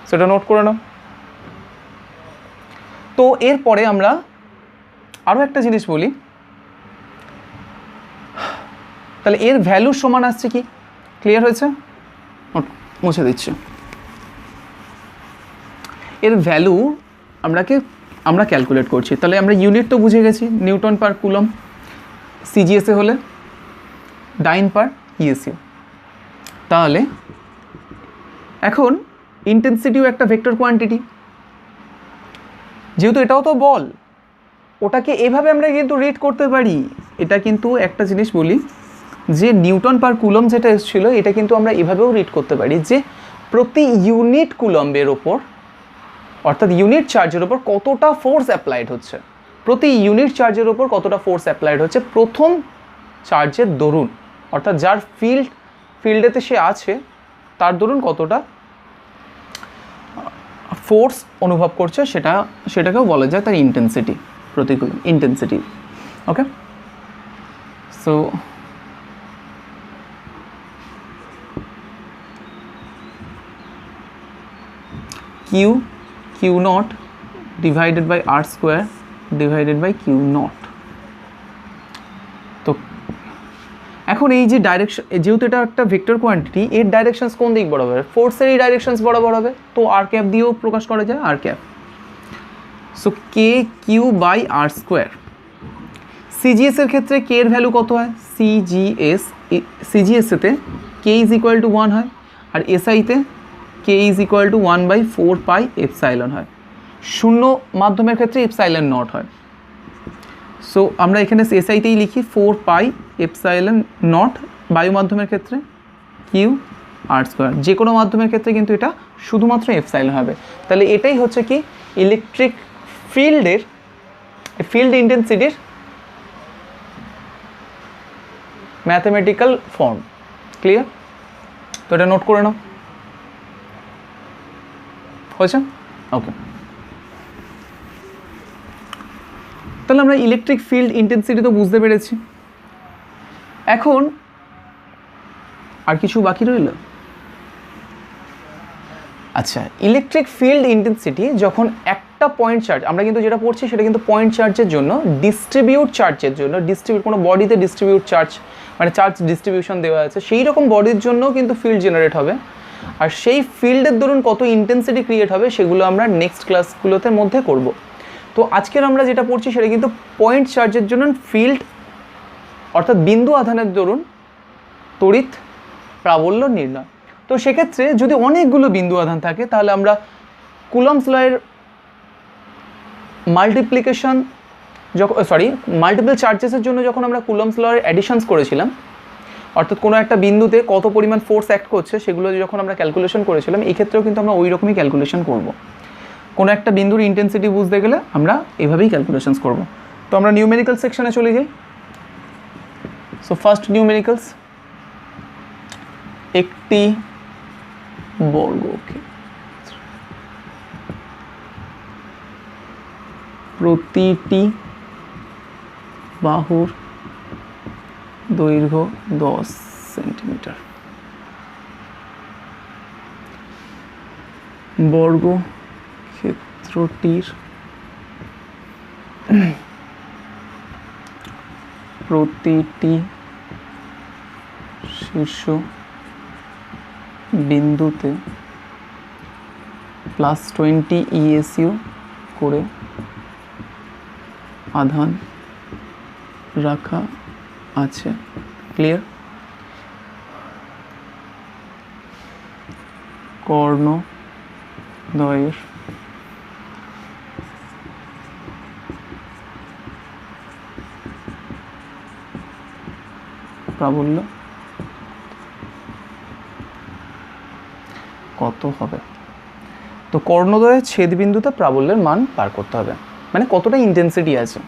সেটা নোট করে নাও। তো এরপরে আমরা আরও একটা জিনিস বলি, তাহলে এর ভ্যালুর সমান আসছে কি? ক্লিয়ার হয়েছে? মুছে দিচ্ছি। এর ভ্যালু আমরা ক্যালকুলেট করছি। তাহলে আমরা ইউনিট তো বুঝে গেছি, নিউটন পার কুলম, সিজিএসএ হলে ডাইন পার ইএসইউ। তাহলে এখন ইন্টেন্সিটিও একটা ভেক্টর কোয়ান্টিটি, যেহেতু এটাও তো বল, ওটাকে এভাবে আমরা কিন্তু রিড করতে পারি। এটা কিন্তু একটা জিনিস বলি যে নিউটন পার কুলম যেটা এসেছিলো, এটা কিন্তু আমরা এভাবেও রিড করতে পারি যে প্রতি ইউনিট কুলম্বের ওপর, অর্থাৎ ইউনিট চার্জের ওপর কতটা ফোর্স অ্যাপ্লাইড হচ্ছে, প্রতি ইউনিট চার্জের ওপর কতটা ফোর্স অ্যাপ্লাইড হচ্ছে প্রথম চার্জের দরুন, অর্থাৎ যার ফিল্ডেতে সে আছে তার দরুন কতটা ফোর্স অনুভব করছে, সেটাকেও বলা যায় তার ইন্টেন্সিটি, প্রতিকূল intensity. Okay, so Q not divided by R square divided by Q nought. এখন এই যে ডাইরেকশন, যেহেতু এটা একটা ভেক্টর কোয়ান্টিটি, এর ডাইরেকশনস কোন দিক বরাবর? ফোর্সেরই ডাইরেকশনস বরাবর হবে, তো আর ক্যাপ দিয়েও প্রকাশ করা যায়, r cap. So k q by R square. CGS এর ক্ষেত্রে কে এর ভ্যালু কত হয়? সিজিএসতে কে ইজ ইকুয়াল টু 1 হয়, আর এসআইতে k is equal to 1/4 pi epsilon হয়। শূন্য মাধ্যমের ক্ষেত্রে এপসাইলন নট হয়। সো আমরা এখানে এসআইতেই লিখি 4 পাই এপসাইলন নট, বায়ু মাধ্যমের ক্ষেত্রে কিউ আর স্কোয়ার। যে কোনো মাধ্যমের ক্ষেত্রে কিন্তু এটা শুধুমাত্র এপসাইলন হবে। তাহলে এটাই হচ্ছে কি ইলেকট্রিক ফিল্ডের, ফিল্ড ইন্টেন্সিটির ম্যাথমেটিক্যাল ফর্ম। ক্লিয়ার? তো এটা নোট করে নাও, হয়েছে? ওকে, তাহলে আমরা ইলেকট্রিক ফিল্ড ইন্টেন্সিটি তো বুঝতে পেরেছি। এখন আর কিছু বাকি রইল। আচ্ছা, ইলেকট্রিক ফিল্ড ইন্টেন্সিটি যখন একটা পয়েন্ট চার্জ, আমরা কিন্তু যেটা পড়ছি সেটা কিন্তু পয়েন্ট চার্জের জন্য, ডিস্ট্রিবিউট চার্জের জন্য, কোনো বডিতে ডিস্ট্রিবিউট চার্জ মানে চার্জ ডিস্ট্রিবিউশন দেওয়া আছে, সেই রকম বডির জন্য কিন্তু ফিল্ড জেনারেট হবে। আর সেই ফিল্ডের দরুন কত ইন্টেন্সিটি ক্রিয়েট হবে সেগুলো আমরা নেক্সট ক্লাসগুলোতে মধ্যে করব। তো আজকের আমরা যেটা পড়ছি সেটা কিন্তু পয়েন্ট চার্জের জন্য ফিল্ড, অর্থাৎ বিন্দু আধানের দরুন তড়িৎ প্রাবল্য নির্ণয়। তো সেক্ষেত্রে যদি অনেকগুলো বিন্দু আধান থাকে তাহলে আমরা কুলম্বস লয়ের মাল্টিপ্লিকেশন যখন মাল্টিপল চার্জেসের জন্য যখন আমরা কুলম্বস লয়ের অ্যাডিশনস করেছিলাম, অর্থাৎ কোনো একটা বিন্দুতে কত পরিমাণ ফোর্স অ্যাক্ট করছে সেগুলো যখন আমরা ক্যালকুলেশন করেছিলাম, এই ক্ষেত্রেও কিন্তু আমরা ওই রকমই ক্যালকুলেশন করব। কোনো একটা বিন্দুর ইন্টেন্সিটি বুঝতে গেলে আমরা এভাবেই ক্যালকুলেশনস করব। তো আমরা নিউমেরিক্যাল সেকশনে চলে যাই। সো ফার্স্ট নিউমেরিক্যালস, একটি বর্গক্ষেত্র প্রতিটি বাহুর দৈর্ঘ্য 10 সেন্টিমিটার। বর্গক্ষেত্রটির প্রতিটি শীর্ষ বিন্দুতে +20 ESU করে আধান রাখা আছে। ক্লিয়ার? কর্ণদ্বয়ের প্রাবল্য কত হবে? তো কর্ণদ্বয়ের ছেদবিন্দুতে প্রাবল্যের মান বার করতে হবে, মানে কতটা ইন্টেন্সিটি আছে।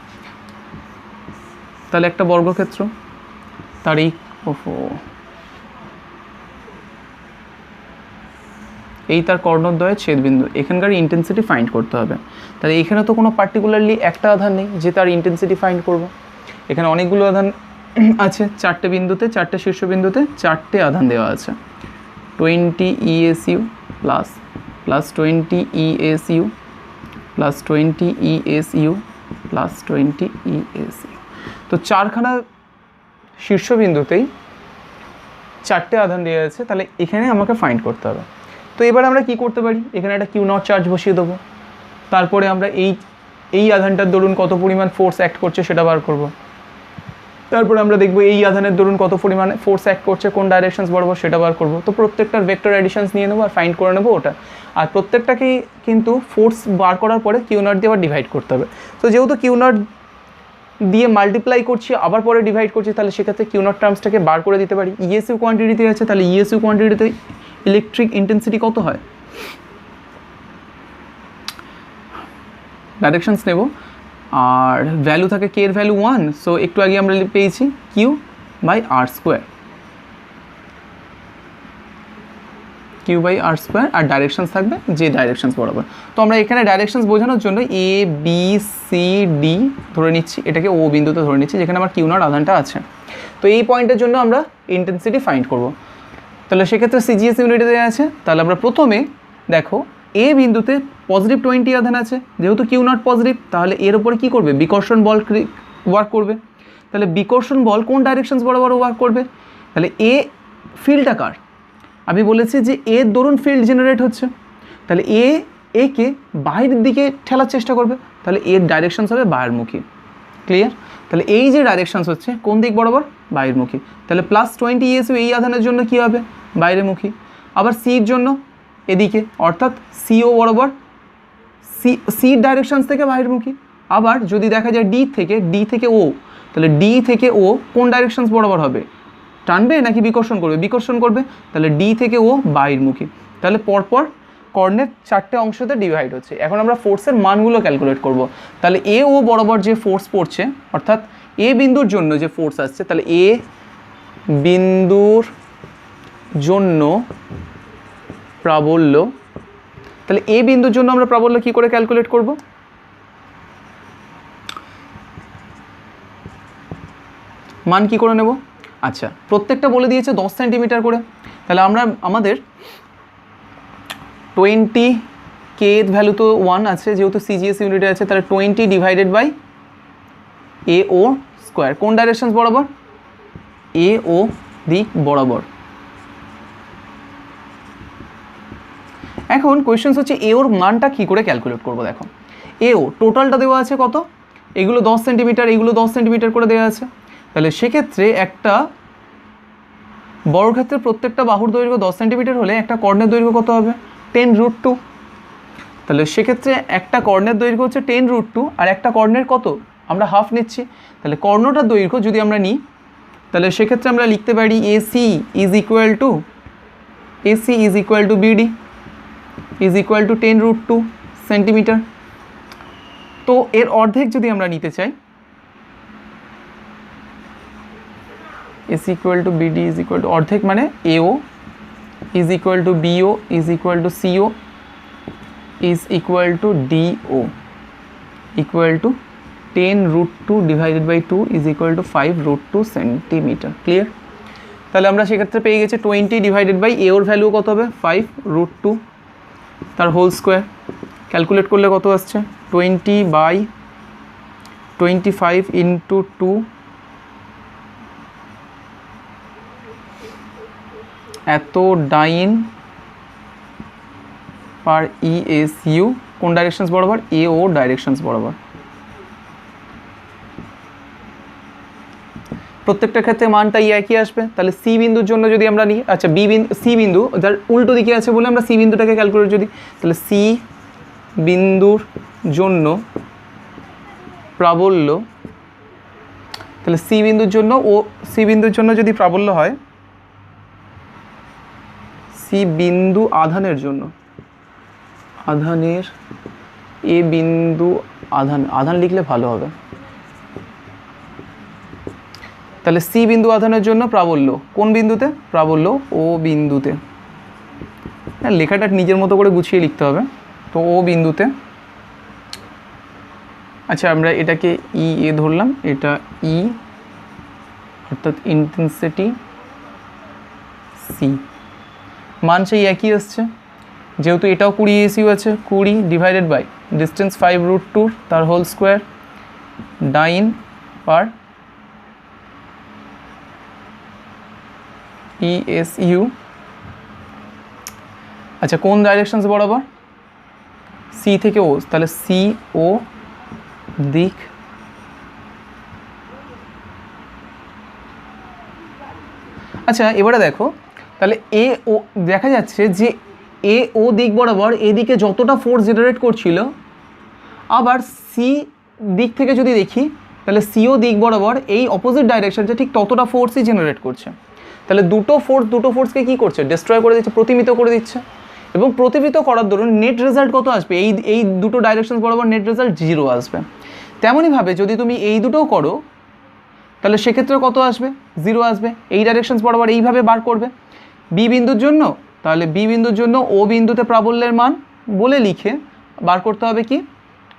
তাহলে একটা বর্গক্ষেত্র, তার এই তার কর্ণদ্বয়ের ছেদবিন্দু, এখানকার ইন্টেন্সিটি ফাইন্ড করতে হবে। তাহলে এখানে তো কোনো পার্টিকুলারলি একটা আধান নেই যে তার ইন্টেন্সিটি ফাইন্ড করব। এখানে অনেকগুলো আধান আছে, 4টে বিন্দুতে, 4টে শীর্ষবিন্দুতে 4টে আধান দেওয়া আছে। 20 ESU plus 20 ESU plus 20 ESU plus 20 ESU। তো 4খানা শীর্ষবিন্দুতেই 4টে আধান দেওয়া আছে, তাহলে এখানে আমাকে ফাইন্ড করতে হবে। তো এবার আমরা কি করতে পারি, এখানে একটা কিউ নট চার্জ বসিয়ে দেবো, তারপরে আমরা এই আধানটার দরুন কত পরিমাণ ফোর্স অ্যাক্ট করছে সেটা বার করব। তারপরে আমরা দেখব এই আধানের দরুন কত পরিমাণে ফোর্স অ্যাক্ট করছে কোন ডাইরেকশনস বরাবর সেটা বার করব। তো প্রত্যেকটার ভেক্টর অ্যাডিশনস নিয়ে নেবো আর ফাইন্ড করে নেবো ওটা। আর প্রত্যেকটাকেই কিন্তু ফোর্স বার করার পরে কিউ নট দিয়ে আবার ডিভাইড করতে হবে। তো যেহেতু কিউ নট দিয়ে মাল্টিপ্লাই করছি আবার পরে ডিভাইড করছি, তাহলে সেক্ষেত্রে কিউ নট টার্মসটাকে বার করে দিতে পারি। ইএসইউ কোয়ান্টিটিতে আছে, তাহলে ইএসইউ কোয়ান্টিটিতে ইলেকট্রিক ইন্টেন্সিটি কত হয়, ডাইরেকশনস নেব, আর ভ্যালু থাকে কে এর ভ্যালু 1। সো একটু আগে আমরা পেয়েছি Q by R square, Q by R square, আর ডাইরেকশনস থাকবে যে ডাইরেকশনস বরাবর। তো আমরা এখানে ডাইরেকশনস বোঝানোর জন্য এ বি সি ডি ধরে নিচ্ছি, এটাকে ও বিন্দুতে ধরে নিচ্ছি যেখানে আমার কিউ নট আধানটা আছে। তো এই পয়েন্টের জন্য আমরা ইন্টেন্সিটি ফাইন্ড করব। তাহলে সেক্ষেত্রে সিজিএস ইউনিটে দেওয়া আছে, তাহলে আমরা প্রথমে দেখো এ বিন্দুতে +20 আধান আছে, যেহেতু কিউ নট পজিটিভ তাহলে এর উপরে কী করবে, বিকর্ষণ বল ওয়ার্ক করবে। তাহলে বিকর্ষণ বল কোন ডাইরেকশনস বরাবর ওয়ার্ক করবে? তাহলে এ ফিল্ডটা কার? আমি বলেছি যে এর দরুন ফিল্ড জেনারেট হচ্ছে, তাহলে একে বাইরের দিকে ঠেলার চেষ্টা করবে, তাহলে এর ডাইরেকশনস হবে বাইরেরমুখী। ক্লিয়ার? তাহলে এই যে ডাইরেকশনস হচ্ছে কোন দিক বরাবর? বাইরেরমুখী। তাহলে +20 ESU এই আধানের জন্য কী হবে? বাইরেমুখী। আবার সির জন্য এদিকে, অর্থাৎ সিও বরাবর সির ডাইরেকশনস থেকে বাইরেমুখী। আবার যদি দেখা যায় ডি থেকে ও, তাহলে ডি থেকে ও কোন ডাইরেকশনস বরাবর হবে? টানবে নাকি বিকর্ষণ করবে? বিকর্ষণ করবে, তাহলে ডি থেকে ও বাইরেমুখী। তাহলে পরপর কর্ণের 4টে অংশতে ডিভাইড হচ্ছে। এখন আমরা ফোর্সের মানগুলো ক্যালকুলেট করব। তাহলে এ ও বরাবর যে ফোর্স পড়ছে, অর্থাৎ এ বিন্দুর জন্য যে ফোর্স আসছে, তাহলে এ বিন্দুর জন্য প্রাবল্য, তাহলে এ বিন্দুর জন্য আমরা প্রাবল্য কী করে ক্যালকুলেট করব? মান কি করে নেব? আচ্ছা, প্রত্যেকটা বলে দিয়েছে 10 সেন্টিমিটার করে। তাহলে আমরা আমাদের 20 কে ভ্যালু তো 1 আছে, যেহেতু সিজিএস ইউনিটে আছে, তাহলে 20 divided by A O square. কোন ডাইরেকশনস বরাবর? এ ও দিক বরাবর। এখন কোয়েশ্চেন্স হচ্ছে এ ওর মানটা কী করে ক্যালকুলেট করবো? দেখো, এ ও টোটালটা দেওয়া আছে কত? এগুলো 10 সেন্টিমিটার, এগুলো 10 সেন্টিমিটার করে দেওয়া আছে। তাহলে সেক্ষেত্রে একটা বর্গক্ষেত্রের প্রত্যেকটা বাহুর দৈর্ঘ্য 10 সেন্টিমিটার হলে একটা কর্ণের দৈর্ঘ্য কত হবে? 10√2। তাহলে সেক্ষেত্রে একটা কর্ণের দৈর্ঘ্য হচ্ছে 10√2, আর একটা কর্ণের কত? আমরা হাফ নিচ্ছি। তাহলে কর্ণটার দৈর্ঘ্য যদি আমরা নিই, তাহলে সেক্ষেত্রে আমরা লিখতে পারি AC is equal to BD is equal to 10√2 centimetre. তো এর অর্ধেক যদি আমরা নিতে চাই, AC equal to BD is equal to অর্ধেক মানে AO is equal to BO is equal to CO is equal to DO equal to 10√2 divided by 2 is equal to 5√2 centimetre. Clear? তাহলে আমরা সেক্ষেত্রে পেয়ে গেছি 20 ডিভাইডেড বাই এ ওর value কত হবে? 5√2 তার হোল স্কোয়ার। ক্যালকুলেট করলে কত আসছে? 20/25 ইন্টু 2 এত ডাইন পার ইএসইউ কোন ডাইরেকশনস বরাবর? এ ও ডাইরেকশনস বরাবর। প্রত্যেকটার ক্ষেত্রে মানটা একই আসবে। তাহলে সি বিন্দুর জন্য যদি আমরা নিই, আচ্ছা সি বিন্দু যার উল্টো দিকে আছে বলে আমরা সি বিন্দুটাকে ক্যালকুলেট যদি, তাহলে সি বিন্দুর জন্য প্রাবল্য, তাহলে সি বিন্দুর জন্য যদি প্রাবল্য হয়, সি বিন্দু আধানের জন্য, আধানের এ বিন্দু আধান লিখলে ভালো হবে। তাহলে সি বিন্দু আধানের জন্য প্রাবল্য কোন বিন্দুতে? প্রাবল্য ও বিন্দুতে। হ্যাঁ, লেখাটা নিজের মতো করে গুছিয়ে লিখতে হবে। তো ও বিন্দুতে, আচ্ছা আমরা এটাকে ই এ ধরলাম, এটা ই অর্থাৎ ইন্টেন্সিটি সি। মান সেই একই আসছে, যেহেতু এটাও 20 এসিও আছে, 20 ডিভাইডেড বাই ডিস্টেন্স 5√2 তার হোল স্কোয়ার ডাইন পার ইএসইউ। আচ্ছা, কোন ডাইরেকশনস বরাবর? সি থেকে ও, তাহলে সি ও দিক। আচ্ছা এবারে দেখো, তাহলে এ ও দেখা যাচ্ছে যে এ ও দিক বরাবর এদিকে যতটা ফোর্স জেনারেট করছিল, আবার সি দিক থেকে যদি দেখি, তাহলে সিও দিক বরাবর এই অপোজিট ডাইরেকশনটা ঠিক ততটা ফোর্সই জেনারেট করছে। তাহলে দুটো ফোর্সকে কী করছে? ডিস্ট্রয় করে দিচ্ছে, প্রতিমিত করে দিচ্ছে। এবং প্রতিমিত করার দরুন নেট রেজাল্ট কত আসবে? এই দুটো ডাইরেকশন বরাবর নেট রেজাল্ট 0 আসবে। তেমনইভাবে যদি তুমি এই দুটোও করো, তাহলে সেক্ষেত্রে কত আসবে? 0 আসবে। এই ডাইরেকশনস বরাবর এইভাবে বার করবে বি বিন্দুর জন্য, তাহলে বি বিন্দুর জন্য ও বিন্দুতে প্রাবল্যের মান বলে লিখে বার করতে হবে কি?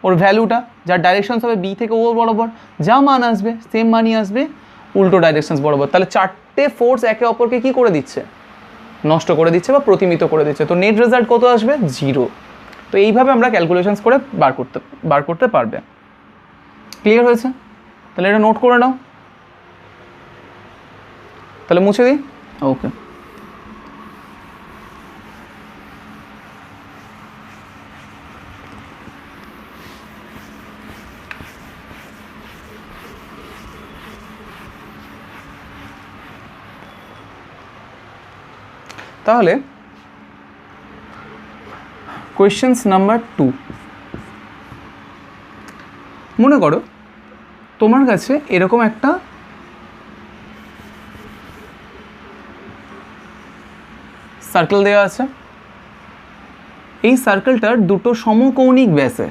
ওর ভ্যালুটা, যার ডাইরেকশনস হবে বি থেকে ও বরাবর, যা মান আসবে সেম মানই আসবে উল্টো ডাইরেকশনস বরাবর। তাহলে 4টে ফোর্স একে অপরকে কী করে দিচ্ছে? নষ্ট করে দিচ্ছে বা প্রতিমিত করে দিচ্ছে। তো নেট রেজাল্ট কত আসবে? 0। তো এইভাবে আমরা ক্যালকুলেশনস করে বার করতে পারবে। ক্লিয়ার হয়েছে? তাহলে এটা নোট করে নাও। তাহলে মুছে দিই। ওকে, তাহলে কোয়েশ্চেন্স নাম্বার 2, মনে করো তোমার কাছে এরকম একটা সার্কেল দেওয়া আছে, এই সার্কেলটার দুটো সমকৌণিক ব্যাসে,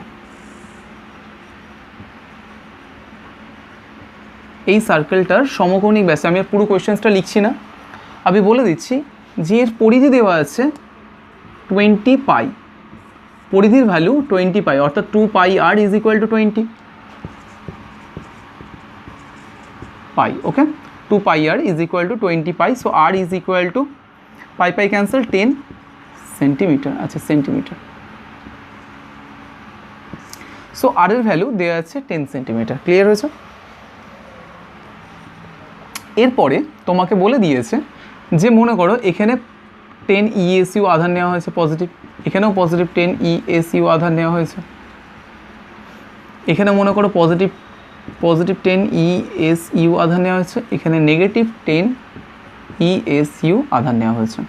এই সার্কেলটার সমকৌণিক ব্যাসে, আমি আর পুরো কোয়েশ্চেন্সটা লিখছি না, আমি বলে দিচ্ছি যে এর পরিধি দেওয়া আছে 20 পাই, পরিধির ভ্যালু 20 পাই, অর্থাৎ 2 pi r is equal to 20 pi. Okay, 2 pi r is equal to 20 pi, so r is equal to pi pi cancel 10 centimetre. আচ্ছা, সেন্টিমিটার, সো আর এর ভ্যালু দেওয়া আছে 10 সেন্টিমিটার। ক্লিয়ার হয়েছে? এরপরে তোমাকে বলে দিয়েছে যে মনে করো এখানে 10 ESU আধান নেওয়া হয়েছে পজিটিভ, এখানেও পজিটিভ 10 ESU আধান নেওয়া হয়েছে, এখানে মনে করো পজিটিভ 10 ESU আধান নেওয়া হয়েছে, এখানে নেগেটিভ 10 ESU আধান নেওয়া হয়েছে।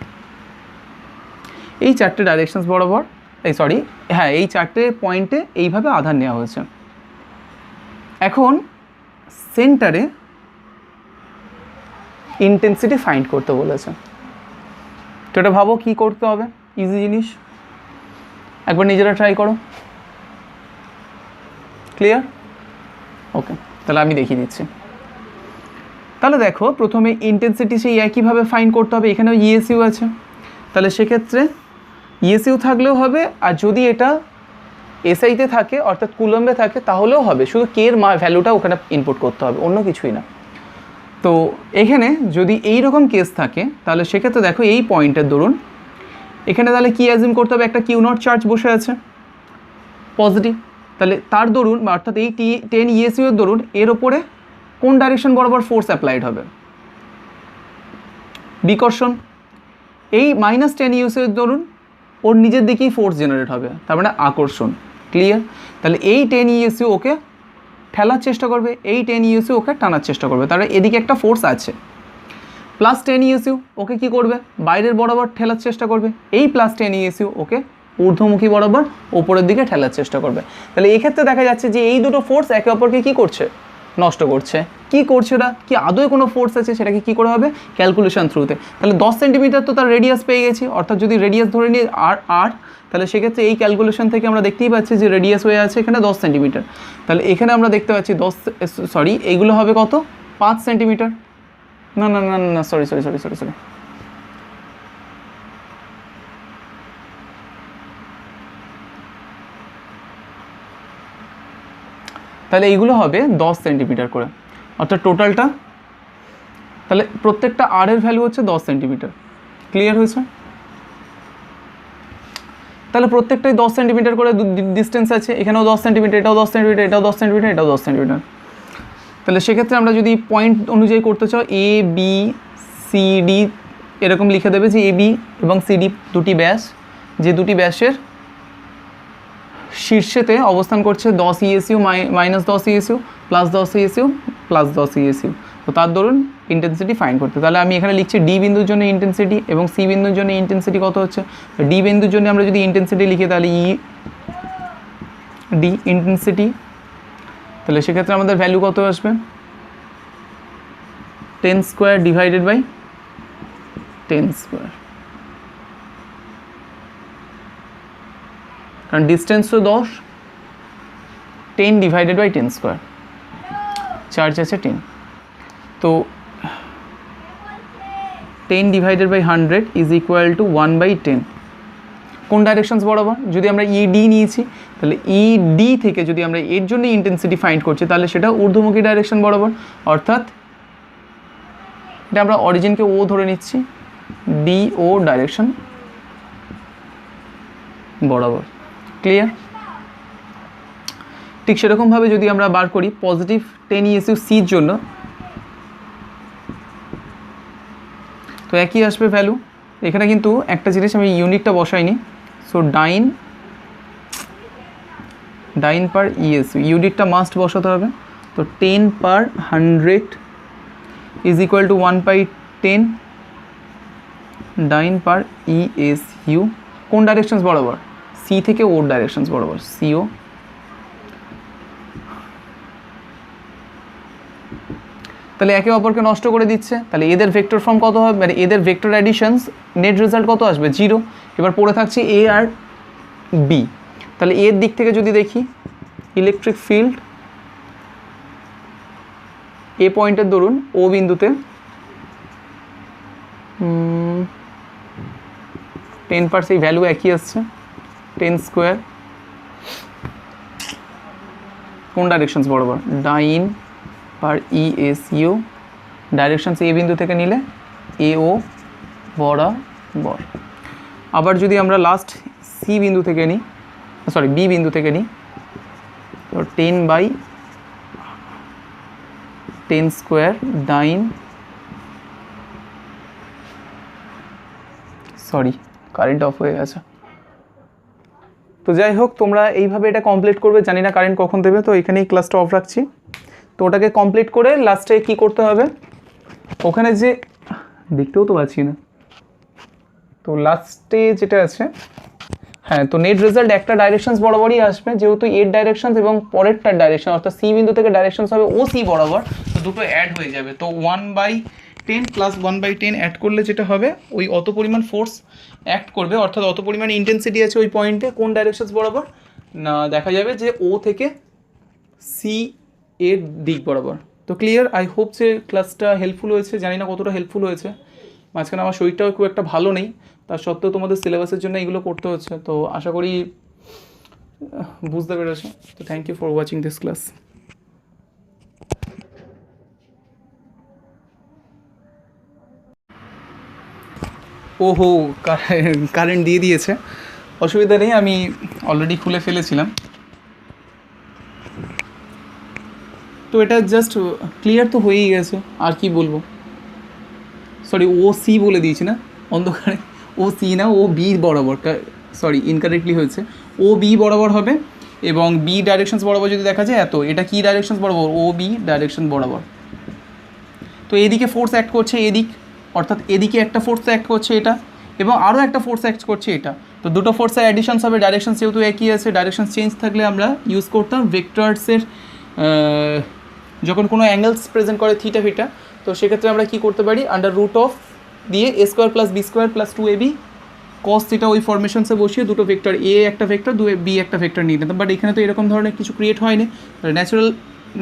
এই চারটে ডাইরেকশনস বরাবর, এই চারটে পয়েন্টে এইভাবে আধান নেওয়া হয়েছে। এখন সেন্টারে ইন্টেন্সিটি ফাইন্ড করতে বলেছে, তো এটা ভাবো কী করতে হবে, ইজি জিনিস, একবার নিজেরা ট্রাই করো। ক্লিয়ার? ওকে, তাহলে আমি দেখিয়ে দিচ্ছি। তাহলে দেখো প্রথমে ইন্টেন্সিটি সেই একইভাবে ফাইন্ড করতে হবে, এখানেও ইএসইউ আছে, তাহলে সেক্ষেত্রে ইএসইউ থাকলেও হবে, আর যদি এটা এসআইতে থাকে অর্থাৎ কুলম্বে থাকে তাহলেও হবে, শুধু কে এর ভ্যালুটা ওখানে ইনপুট করতে হবে, অন্য কিছুই না। তো এখানে যদি এই রকম কেস থাকে তাহলে সেক্ষেত্রে দেখো এই পয়েন্টের দরুন এখানে তাহলে কি অ্যাজিউম করতে হবে, একটা কিউ নট চার্জ বসে আছে পজিটিভ, তাহলে তার দরুন অর্থাৎ এই 10 ESU এর দরুন এর ওপরে কোন ডাইরেকশন বরাবর ফোর্স অ্যাপ্লাইড হবে, বিকর্ষণ। এই -10 ESU এর দরুন ওর নিজের দিকেই ফোর্স জেনারেট হবে, তার মানে আকর্ষণ। ক্লিয়ার? তাহলে এই 10 ESU ওকে ঠেলার চেষ্টা করবে, এই 10 ESU ওকে টানার চেষ্টা করবে, তাহলে এদিকে একটা ফোর্স আছে। প্লাস 10 ESU ওকে কি করবে, বাইরের বরাবর ঠেলার চেষ্টা করবে, এই প্লাস 10 ESU ওকে ঊর্ধ্বমুখী বরাবর ওপরের দিকে ঠেলার চেষ্টা করবে। তাহলে এই ক্ষেত্রে দেখা যাচ্ছে যে এই দুটো ফোর্স একে অপরকে কী করছে, নষ্ট করছে। কি করছে ওরা, কি আদৌ কোনো ফোর্স আছে সেটাকে কী করে হবে, ক্যালকুলেশন থ্রুতে। তাহলে 10 সেন্টিমিটার তো তার রেডিয়াস পেয়ে গেছি, অর্থাৎ যদি রেডিয়াস ধরে নিই আর তাহলে সেক্ষেত্রে এই ক্যালকুলেশন থেকে আমরা দেখতেই পাচ্ছি যে রেডিয়াস হয়ে আছে এখানে 10 সেন্টিমিটার, তাহলে এখানে আমরা দেখতে পাচ্ছি এইগুলো হবে কত, 5 সেন্টিমিটার, না সরি, তাহলে এইগুলো হবে 10 সেন্টিমিটার করে, অর্থাৎ টোটালটা, তাহলে প্রত্যেকটা আর এর ভ্যালু হচ্ছে 10 সেন্টিমিটার। ক্লিয়ার হয়েছে? তাহলে প্রত্যেকটাই 10 সেন্টিমিটার করে ডিস্টেন্স আছে, এখানেও 10 সেন্টিমিটার, এটাও 10 সেন্টিমিটার, এটাও 10 সেন্টিমিটার, এটাও 10 সেন্টিমিটার। তাহলে সেক্ষেত্রে আমরা যদি পয়েন্ট অনুযায়ী করতে চাও, এ বি সি ডি এরকম লিখে দেবে যে এ বি এবং সিডি দুটি ব্যাস, যে দুটি ব্যাসের শীর্ষেতে অবস্থান করছে 10 ESU -10 ESU +10 ESU +10 ESU, তো তার দরুন ইন্টেন্সিটি ফাইন্ড করতে। তাহলে আমি এখানে লিখছি ডি বিন্দুর জন্য ইন্টেন্সিটি এবং সি বিন্দুর জন্য ইন্টেন্সিটি কত হচ্ছে, ডি বিন্দুর জন্য আমরা যদি ইন্টেন্সিটি লিখি তাহলে ডি ইন্টেন্সিটি, তাহলে সেক্ষেত্রে আমাদের ভ্যালু কত আসবে, 10 স্কোয়ার ডিভাইডেড বাই 10 স্কোয়ার, কারণ ডিস্টেন্স তো 10, 10 ডিভাইডেড বাই 10 স্কোয়ার, চার্জ আছে 10, তো 10 divided by 100 is equal to 1/10। কোন ডাইরেকশনস বরাবর, যদি আমরা ইডি নিয়েছি তাহলে ইডি থেকে যদি আমরা এর জন্য ইন্টেন্সিটি ফাইন্ড করছি তাহলে সেটা ঊর্ধ্বমুখী ডাইরেকশন বরাবর, অর্থাৎ এটা আমরা অরিজিনকে ও ধরে নিচ্ছি, ডি ও ডাইরেকশন বরাবর। ক্লিয়ার? ঠিক সেরকমভাবে যদি আমরা বার করি পজিটিভ 10 ESU সির জন্য, তো একই আসবে ভ্যালু। এখানে কিন্তু একটা জিনিস আমি ইউনিটটা বসাইনি, সো ডাইন পার ইএস ইউনিটটা মাস্ট বসাতে হবে। তো 10/100 is equal to 1/10 dyne per ESU. কোন ডাইরেকশনস বরাবর? সি থেকে ওর ডাইরেকশনস বরাবর, সিও। তাহলে একে অপরকে নষ্ট করে দিচ্ছে, তাহলে এদের ভেক্টর ফর্ম কত হবে, মানে এদের ভেক্টর অ্যাডিশনস নেট রেজাল্ট কত আসবে? 0। এবার পড়ে থাকছে এ আর বি। তাহলে এর দিক থেকে যদি দেখি ইলেকট্রিক ফিল্ড এ পয়েন্টের ধরুন ও বিন্দুতে 10% এই ভ্যালু একই আসছে 10²। কোন ডাইরেকশনস বরাবর? ডাইন পার ইএসইউ। ডাইরেকশনস এ বিন্দু থেকে নিলে এ ও বরাবর। আবার যদি আমরা লাস্ট সি বিন্দু থেকে নিই, সরি বি বিন্দু থেকে নিই, তো 10/10² ডাইন, সরি কারেন্ট অফ হয়ে গেছে। তো যাই হোক, তোমরা এইভাবে এটা কমপ্লিট করবে, জানি না কারেন্ট কখন দেবে, তো এখানেই ক্লাসটা অফ রাখছি। তো ওটাকে কমপ্লিট করে লাস্টে কি করতে হবে, ওখানে যে দেখতেও তো পাচ্ছি না, তো লাস্টে যেটা আছে, হ্যাঁ, তো নেট রেজাল্ট একটা ডাইরেকশনস বরাবরই আসবে, যেহেতু এর ডাইরেকশনস এবং পরেরটার ডাইরেকশন অর্থাৎ সি বিন্দু থেকে ডাইরেকশনস হবে ও সি বরাবর, তো দুটো অ্যাড হয়ে যাবে। তো 1/10 প্লাস 1/10 অ্যাড করলে যেটা হবে, ওই অত পরিমাণ ফোর্স অ্যাক্ট করবে, অর্থাৎ অত পরিমাণ ইন্টেন্সিটি আছে ওই পয়েন্টে। কোন ডাইরেকশনস বরাবর না, দেখা যাবে যে ও থেকে সি এর দিক বরাবর। তো ক্লিয়ার? আই হোপ যে ক্লাসটা হেল্পফুল হয়েছে, জানি না কতটা হেল্পফুল হয়েছে। মাঝখানে আমার শরীরটাও খুব একটা ভালো নেই, তার সত্ত্বেও তোমাদের সিলেবাসের জন্য এগুলো করতে হচ্ছে, তো আশা করি বুঝতে পেরেছো। তো thank you for watching this class. ওহো, কারেন্ট দিয়ে দিয়েছে, অসুবিধা নেই, আমি অলরেডি খুলে ফেলেছিলাম। তো এটা জাস্ট ক্লিয়ার তো হয়েই গেছে, আর কি বলবো। সরি, ও সি বলে দিয়েছি না অন্ধকারে, ও সি না, ও বি বরাবর, সরি ইনকারেক্টলি হয়েছে, ও বি বরাবর হবে। এবং বি ডাইরেকশনস বরাবর যদি দেখা যায়, এত এটা কি ডাইরেকশনস বরাবর? ও বি ডাইরেকশন বরাবর। তো এদিকে ফোর্স অ্যাক্ট করছে এদিক, অর্থাৎ এদিকে একটা ফোর্স অ্যাক্ট করছে এটা, এবং আরও একটা ফোর্স অ্যাক্ট করছে এটা। তো দুটো ফোর্সের অ্যাডিশনস হবে, ডাইরেকশন যেহেতু একই আছে, ডাইরেকশন চেঞ্জ থাকলে আমরা ইউজ করতাম ভেক্টরসের, যখন কোনো অ্যাঙ্গেলস প্রেজেন্ট করে থিটা ফিটা, তো সেক্ষেত্রে আমরা কী করতে পারি, আন্ডার রুট অফ দিয়ে a² + b² + 2ab cos theta ওই ফরমেশনসে বসিয়ে দুটো ভেক্টর, এ একটা ভেক্টর, বি একটা ভেক্টর নিয়ে নিতাম। বাট এখানে তো এরকম ধরনের কিছু ক্রিয়েট হয়নি,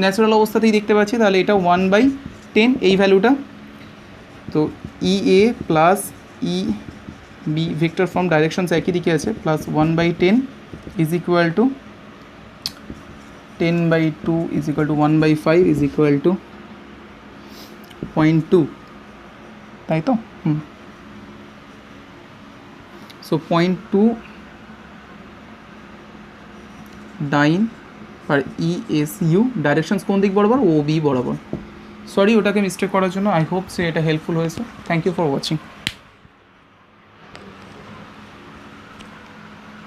ন্যাচারাল অবস্থাতেই দেখতে পাচ্ছি। তাহলে এটা 1/10 এই ভ্যালুটা। তো E A plus E B vector form directions একই দিকে আছে, plus 1/10 is equal to 10/2 is equal to 1/5 is equal to 0.2, তাই তো? সো 0.2 ডাইন আর ইএসইউ, ডাইরেকশনস কোন দিক বরাবর? ও বি বরাবর। সরি ওটাকে মিস্টেক করার জন্য। আই হোপ সে এটা হেল্পফুল হয়েছে। Thank you for watching.